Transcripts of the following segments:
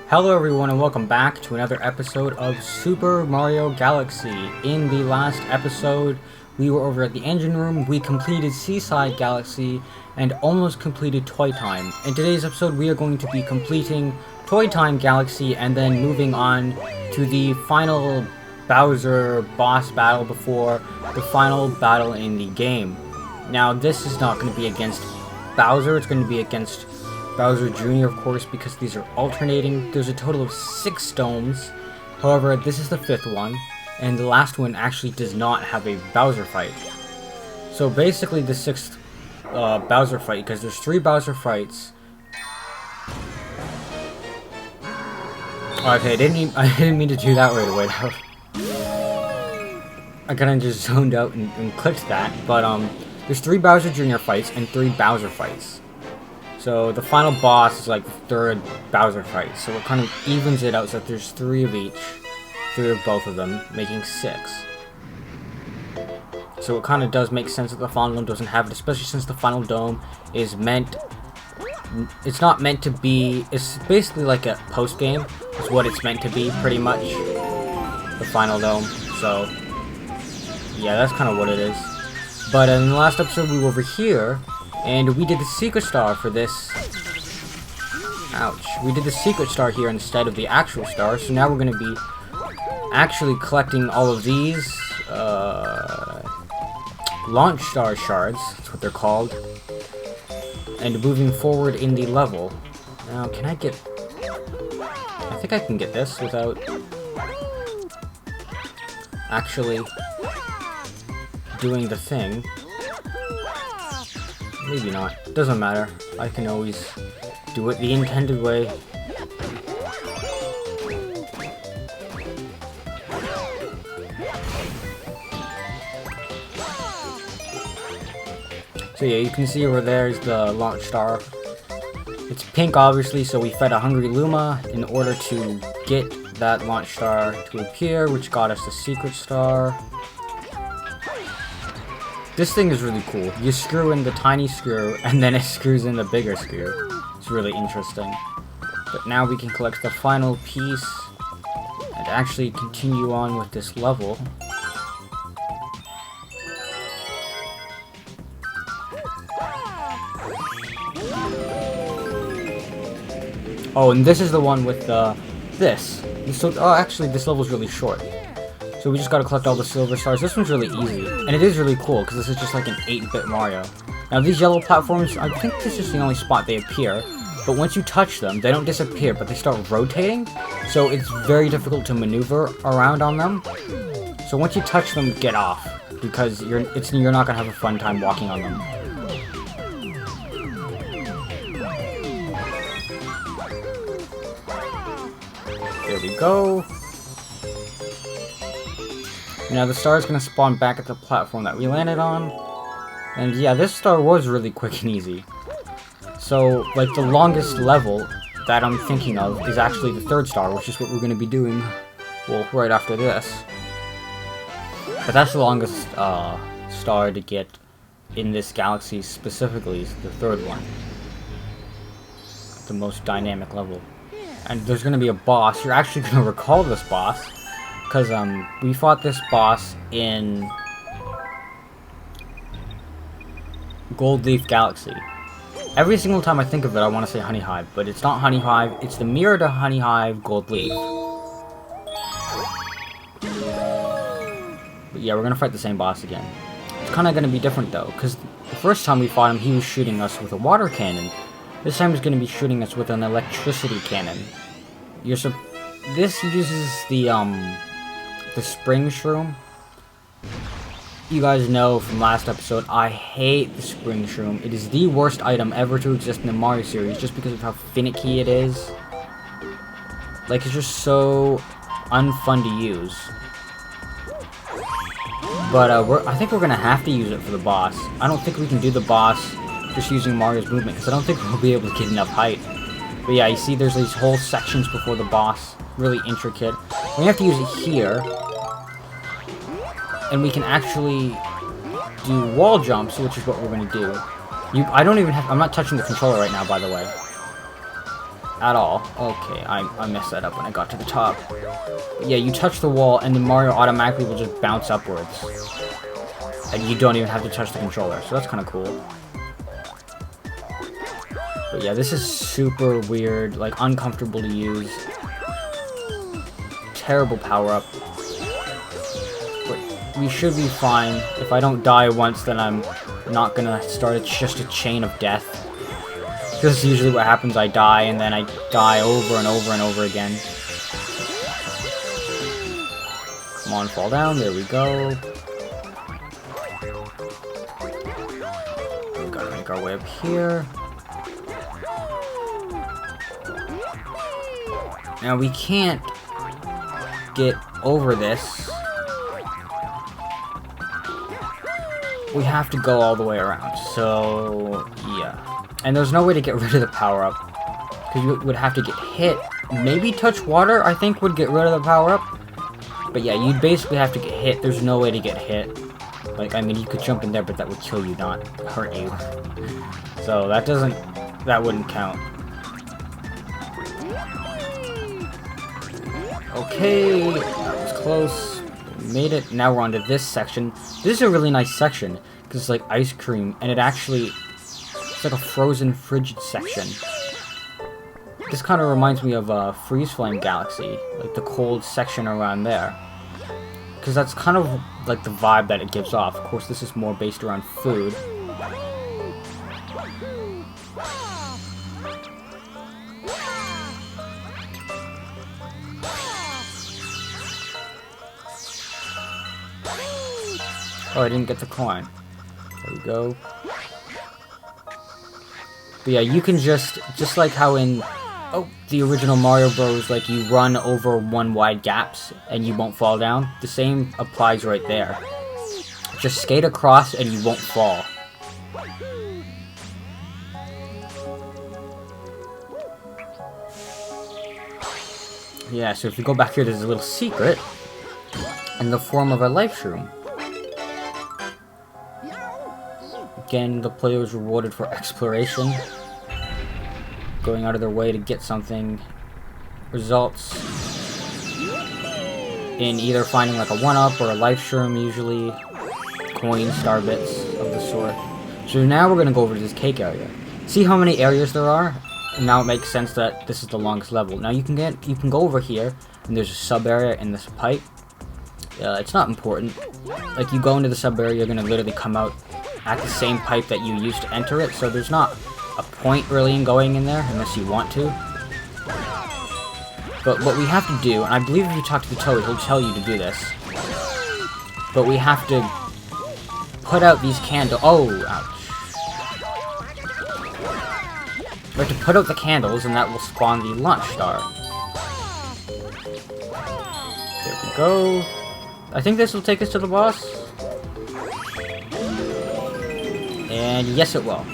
Hello everyone and welcome back to another episode of Super Mario Galaxy. In the last episode, we were over at the engine room, we completed Seaside Galaxy, and almost completed Toy Time. In today's episode, we are going to be completing Toy Time Galaxy and then moving on to the final Bowser boss battle before the final battle in the game. Now, this is not going to be against Bowser, it's going to be against Bowser Jr., of course, because these are alternating. There's a total of 6 domes. However, this is the 5th one, and the last one actually does not have a Bowser fight. So basically the 6th Bowser fight, because there's 3 Bowser fights. Okay, I didn't mean to do that right away. I kind of just zoned out and clicked that, but there's 3 Bowser Jr. fights and 3 Bowser fights. So the final boss is like the 3rd Bowser fight, so it kind of evens it out so that there's 3 of each, 3 of both of them, making 6. So it kind of does make sense that the final dome doesn't have it, especially since the final dome is it's not meant to be, it's basically like a post-game, is what it's meant to be, pretty much, the final dome, so yeah, that's kind of what it is. But in the last episode we were over here, and we did the secret star for this. Ouch. We did the secret star here instead of the actual star, so now we're going to be actually collecting all of these launch star shards, that's what they're called, and moving forward in the level. Now, can I get... I think I can get this without actually doing the thing. Maybe not. Doesn't matter. I can always do it the intended way. So yeah, you can see over there is the launch star. It's pink, obviously, so we fed a hungry Luma in order to get that launch star to appear, which got us the secret star. This thing is really cool. You screw in the tiny screw, and then it screws in the bigger screw. It's really interesting. But now we can collect the final piece, and actually continue on with this level. Oh, and this is the one with this. So, oh, actually, this level's really short. So we just gotta collect all the silver stars. This one's really easy, and it is really cool because this is just like an 8-bit Mario. Now these yellow platforms, I think this is the only spot they appear, but once you touch them, they don't disappear, but they start rotating, so it's very difficult to maneuver around on them. So once you touch them, get off, because you're not gonna have a fun time walking on them. There we go. Now the star is going to spawn back at the platform that we landed on. And yeah, this star was really quick and easy. So, like, the longest level that I'm thinking of is actually the 3rd star, which is what we're going to be doing, well, right after this. But that's the longest star to get in this galaxy specifically, is the 3rd one. The most dynamic level. And there's going to be a boss. You're actually going to recall this boss. Because, we fought this boss in Gold Leaf Galaxy. Every single time I think of it, I want to say Honey Hive, but it's not Honey Hive, it's the mirror to Honey Hive Gold Leaf. But yeah, we're gonna fight the same boss again. It's kinda gonna be different though, because the first time we fought him, he was shooting us with a water cannon. This time he's gonna be shooting us with an electricity cannon. This uses the spring shroom. You guys know from last episode, I hate the spring shroom. It is the worst item ever to exist in the Mario series, just because of how finicky it is. Like, it's just so unfun to use. But I think we're gonna have to use it for the boss. I don't think we can do the boss just using Mario's movement, because I don't think we'll be able to get enough height. But yeah, you see there's these whole sections before the boss. Really intricate. We have to use it here. And we can actually do wall jumps, which is what we're going to do. I'm not touching the controller right now, by the way. at all. Okay, I messed that up when I got to the top. But yeah, you touch the wall and the Mario automatically will just bounce upwards. And you don't even have to touch the controller, so that's kind of cool. But yeah, this is super weird, like uncomfortable to use. Terrible power-up. But we should be fine. If I don't die once, then I'm not gonna start just a chain of death. This is usually what happens. I die, and then I die over and over and over again. Come on, fall down. There we go. We gotta make our way up here. Now, we can't get over this. We have to go all the way around. So, yeah. And there's no way to get rid of the power-up. Because you would have to get hit. Maybe touch water, I think, would get rid of the power-up. But yeah, you'd basically have to get hit. There's no way to get hit. Like, I mean, you could jump in there, but that would kill you, not hurt you. So, that wouldn't count. Okay, that was close. We made it. Now we're on to this section. This is a really nice section, because it's like ice cream, and it's like a frozen frigid section. This kind of reminds me of Freeze Flame Galaxy, like the cold section around there. Because that's kind of like the vibe that it gives off. Of course, this is more based around food. Oh, I didn't get the coin. There we go. But yeah, you can just like how in the original Mario Bros, like you run over one wide gaps and you won't fall down. The same applies right there. Just skate across and you won't fall. Yeah, so if you go back here, there's a little secret in the form of a life shroom. Again, the player is rewarded for exploration. Going out of their way to get something. Results in either finding like a 1-up or a life shroom, usually. Coins, star bits of the sort. So now we're going to go over to this cake area. See how many areas there are? And now it makes sense that this is the longest level. Now you can go over here, and there's a sub area in this pipe. It's not important. Like, you go into the sub area, you're going to literally come out at the same pipe that you used to enter it, so there's not a point really in going in there, unless you want to. But what we have to do, and I believe if you talk to the Toad, he'll tell you to do this. But we have to put out these candles. Oh, ouch. We have to put out the candles, and that will spawn the launch star. There we go. I think this will take us to the boss. And yes, it will.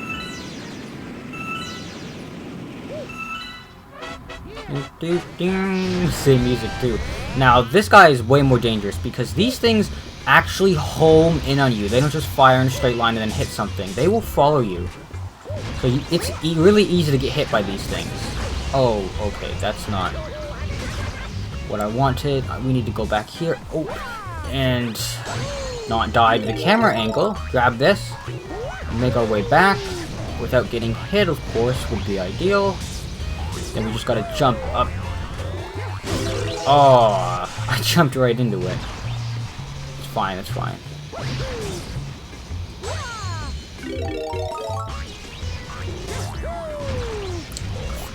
Same music too. Now, this guy is way more dangerous because these things actually home in on you. They don't just fire in a straight line and then hit something. They will follow you. So it's really easy to get hit by these things. Oh, okay, that's not what I wanted. We need to go back here. Oh, and not die to the camera angle. Grab this. Make our way back without getting hit, of course, would be ideal. Then we just gotta jump up. Oh, I jumped right into it. It's fine, it's fine.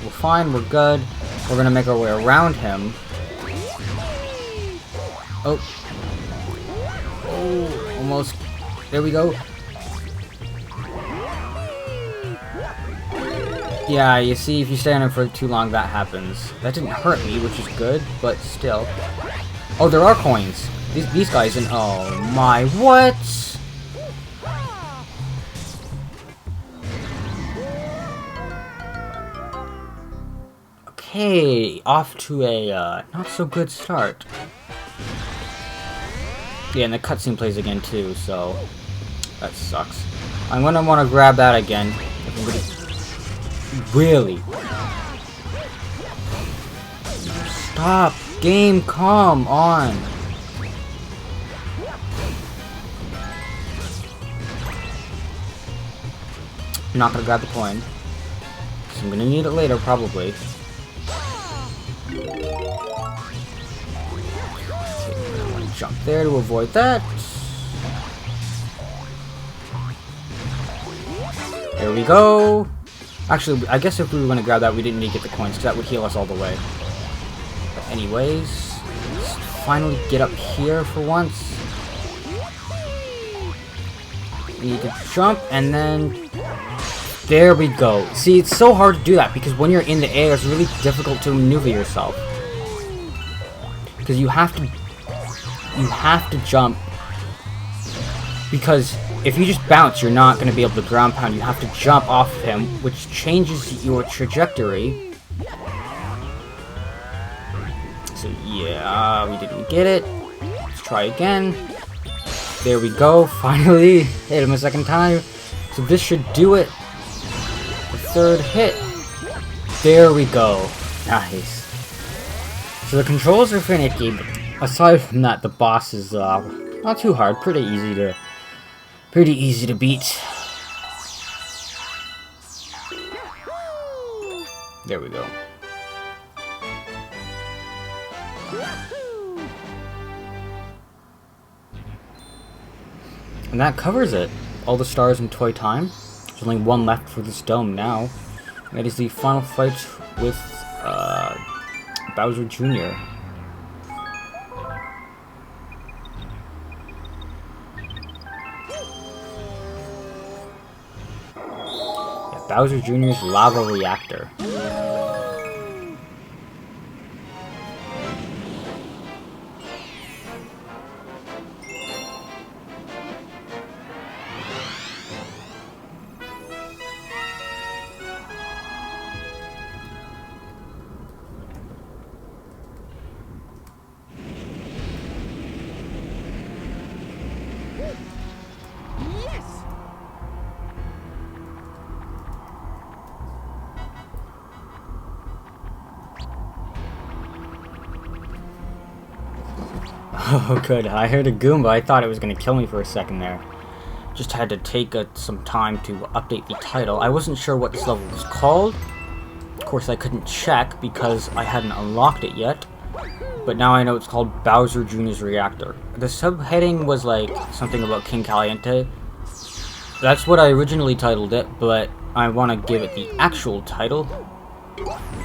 We're fine, we're good. We're gonna make our way around him. Oh. Oh, almost. There we go. Yeah, you see, if you stay on it for too long, that happens. That didn't hurt me, which is good, but still. Oh, there are coins. These guys, and oh my, what? Okay, off to a not so good start. Yeah, and the cutscene plays again too, so that sucks. I'm gonna want to grab that again. Really? Stop! Game, come on! I'm not gonna grab the coin. So I'm gonna need it later, probably. Okay, I'm gonna jump there to avoid that. There we go. Actually, I guess if we were gonna grab that, we didn't need to get the coins, because that would heal us all the way. But anyways, let's finally get up here for once. We need to jump, and then... There we go. See, it's so hard to do that, because when you're in the air, it's really difficult to maneuver yourself. Because you have to jump. Because if you just bounce, you're not going to be able to ground pound. You have to jump off of him, which changes your trajectory. So yeah, we didn't get it. Let's try again. There we go. Finally hit him a second time. So this should do it. The third hit. There we go. Nice. So the controls are finicky, but aside from that, the boss is not too hard. Pretty easy to beat. There we go. And that covers it. All the stars in Toy Time. There's only one left for this dome now. And that is the final fight with Bowser Jr. Yeah, Bowser Jr.'s Lava Reactor. Oh good, I heard a Goomba. I thought it was going to kill me for a second there. Just had to take some time to update the title. I wasn't sure what this level was called. Of course I couldn't check because I hadn't unlocked it yet. But now I know it's called Bowser Jr.'s Reactor. The subheading was like something about King Caliente. That's what I originally titled it, but I want to give it the actual title.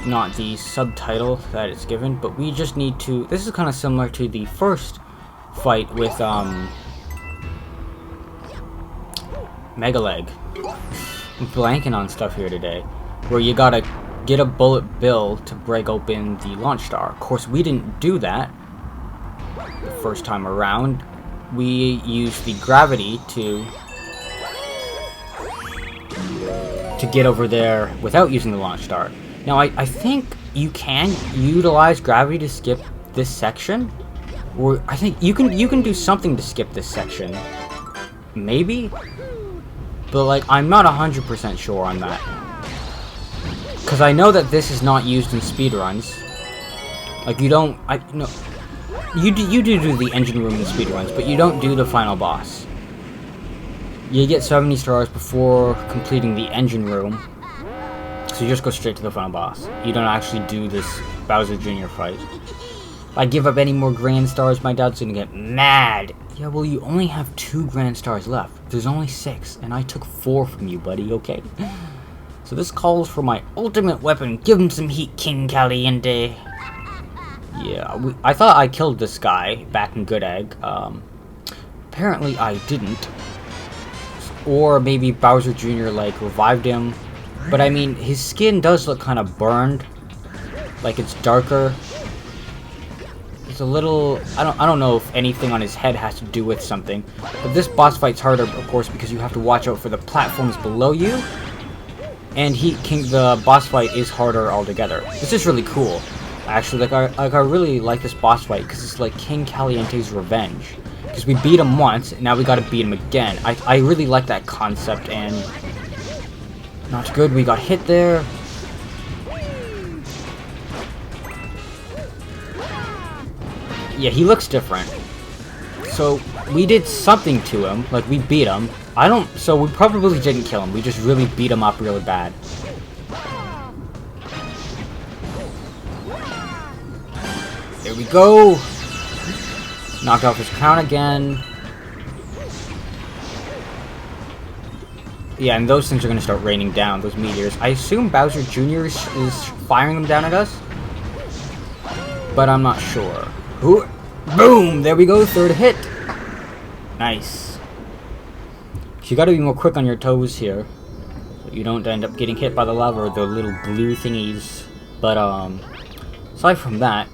Not the subtitle that it's given, but we just need to... This is kind of similar to the first fight with, Megaleg. I'm blanking on stuff here today. Where you gotta get a bullet bill to break open the launch star. Of course, we didn't do that the first time around. We used the gravity to get over there without using the launch star. Now, I think you can utilize gravity to skip this section, or I think you can do something to skip this section, maybe, but like I'm not 100% sure on that, because I know that this is not used in speedruns. Like you don't, you do the engine room in speedruns, but you don't do the final boss. You get 70 stars before completing the engine room. So you just go straight to the final boss. You don't actually do this Bowser Jr. fight. If I give up any more Grand Stars, my dad's gonna get mad. Yeah, well, you only have 2 Grand Stars left. There's only 6, and I took 4 from you, buddy, okay? So this calls for my ultimate weapon. Give him some heat, King Caliente. Yeah, I thought I killed this guy back in Good Egg. Apparently I didn't. Or maybe Bowser Jr. like revived him. But I mean, his skin does look kind of burned. Like it's darker. It's a little... I don't know if anything on his head has to do with something. But this boss fight's harder, of course, because you have to watch out for the platforms below you. And the boss fight is harder altogether. This is really cool. Actually, I really like this boss fight because it's like King Caliente's revenge. Because we beat him once, and now we gotta beat him again. I really like that concept, and... Not good, we got hit there. yeah, he looks different. So, we did something to him, like we beat him. So we probably didn't kill him, we just really beat him up really bad. There we go! Knocked off his crown again. Yeah, and those things are gonna start raining down, those meteors. I assume Bowser Jr. is firing them down at us, but I'm not sure. Ooh, boom! There we go, third hit! Nice. You gotta be more quick on your toes here, so you don't end up getting hit by the lava or the little blue thingies. But, aside from that,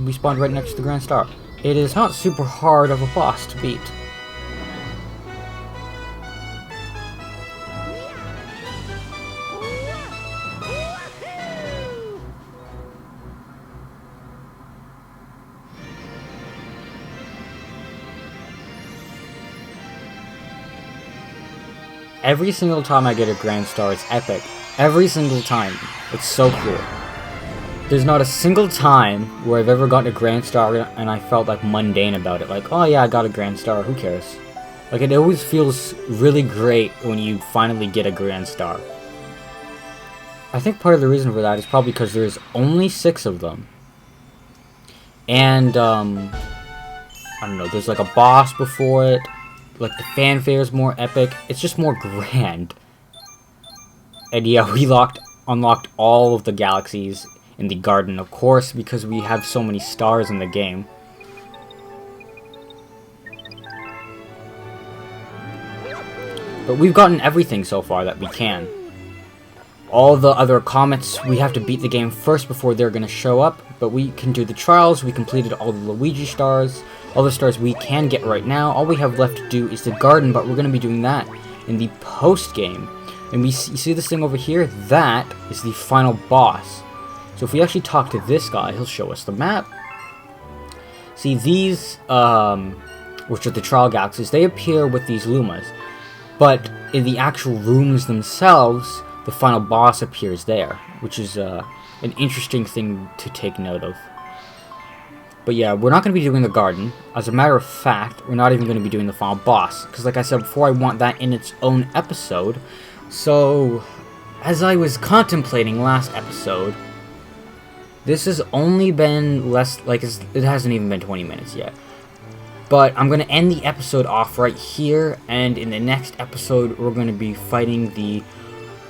we spawned right next to the Grand Star. It is not super hard of a boss to beat. Every single time I get a Grand Star, it's epic. Every single time. It's so cool. There's not a single time where I've ever gotten a Grand Star and I felt like mundane about it. Like, oh yeah, I got a Grand Star, who cares? Like, it always feels really great when you finally get a Grand Star. I think part of the reason for that is probably because there's only 6 of them. And, I don't know, there's like a boss before it. Like, the fanfare is more epic. It's just more grand. And yeah, we unlocked all of the galaxies in the garden, of course, because we have so many stars in the game. But we've gotten everything so far that we can. All the other comets, we have to beat the game first before they're going to show up. But we can do the trials, we completed all the Luigi stars. All the stars we can get right now. All we have left to do is the garden, but we're going to be doing that in the post-game. And you see this thing over here? That is the final boss. So if we actually talk to this guy, he'll show us the map. See, these, which are the trial galaxies, they appear with these Lumas. But in the actual rooms themselves, the final boss appears there, which is an interesting thing to take note of. But yeah, we're not going to be doing the garden. As a matter of fact, we're not even going to be doing the final boss. Because like I said before, I want that in its own episode. So, as I was contemplating last episode, this has only been it hasn't even been 20 minutes yet. But I'm going to end the episode off right here. And in the next episode, we're going to be fighting the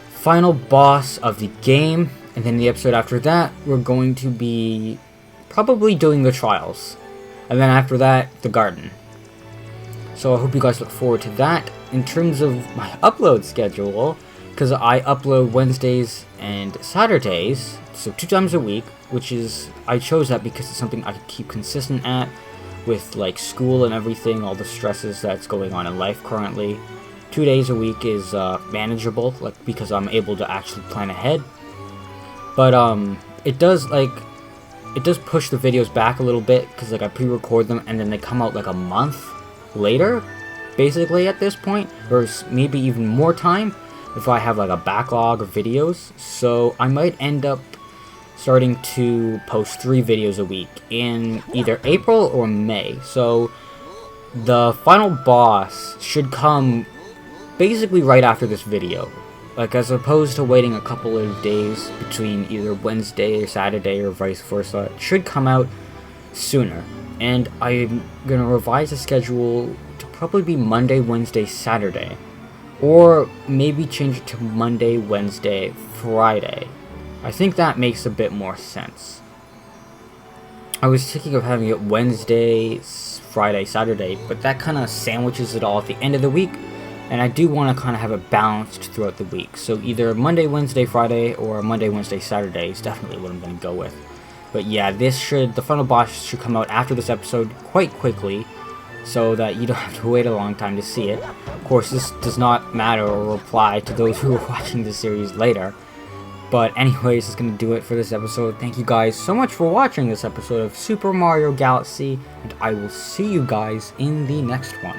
final boss of the game. And then the episode after that, we're going to be probably doing the trials, and then after that, the garden. So I hope you guys look forward to that. In terms of my upload schedule, because I upload Wednesdays and Saturdays, so 2 times a week, which is, I chose that because it's something I can keep consistent at, with like school and everything, all the stresses that's going on in life currently. 2 days a week is manageable, like, because I'm able to actually plan ahead. But it does push the videos back a little bit, because like I pre-record them and then they come out like a month later, basically at this point, or maybe even more time if I have like a backlog of videos. So I might end up starting to post 3 videos a week in either April or May. So the final boss should come basically right after this video. Like, as opposed to waiting a couple of days between either Wednesday or Saturday or vice versa, it should come out sooner. And I'm going to revise the schedule to probably be Monday, Wednesday, Saturday. Or maybe change it to Monday, Wednesday, Friday. I think that makes a bit more sense. I was thinking of having it Wednesday, Friday, Saturday, but that kind of sandwiches it all at the end of the week. And I do want to kind of have it balanced throughout the week. So either Monday, Wednesday, Friday, or Monday, Wednesday, Saturday is definitely what I'm going to go with. But yeah, the final boss should come out after this episode quite quickly, so that you don't have to wait a long time to see it. Of course, this does not matter or apply to those who are watching the series later. But anyways, that's going to do it for this episode. Thank you guys so much for watching this episode of Super Mario Galaxy, and I will see you guys in the next one.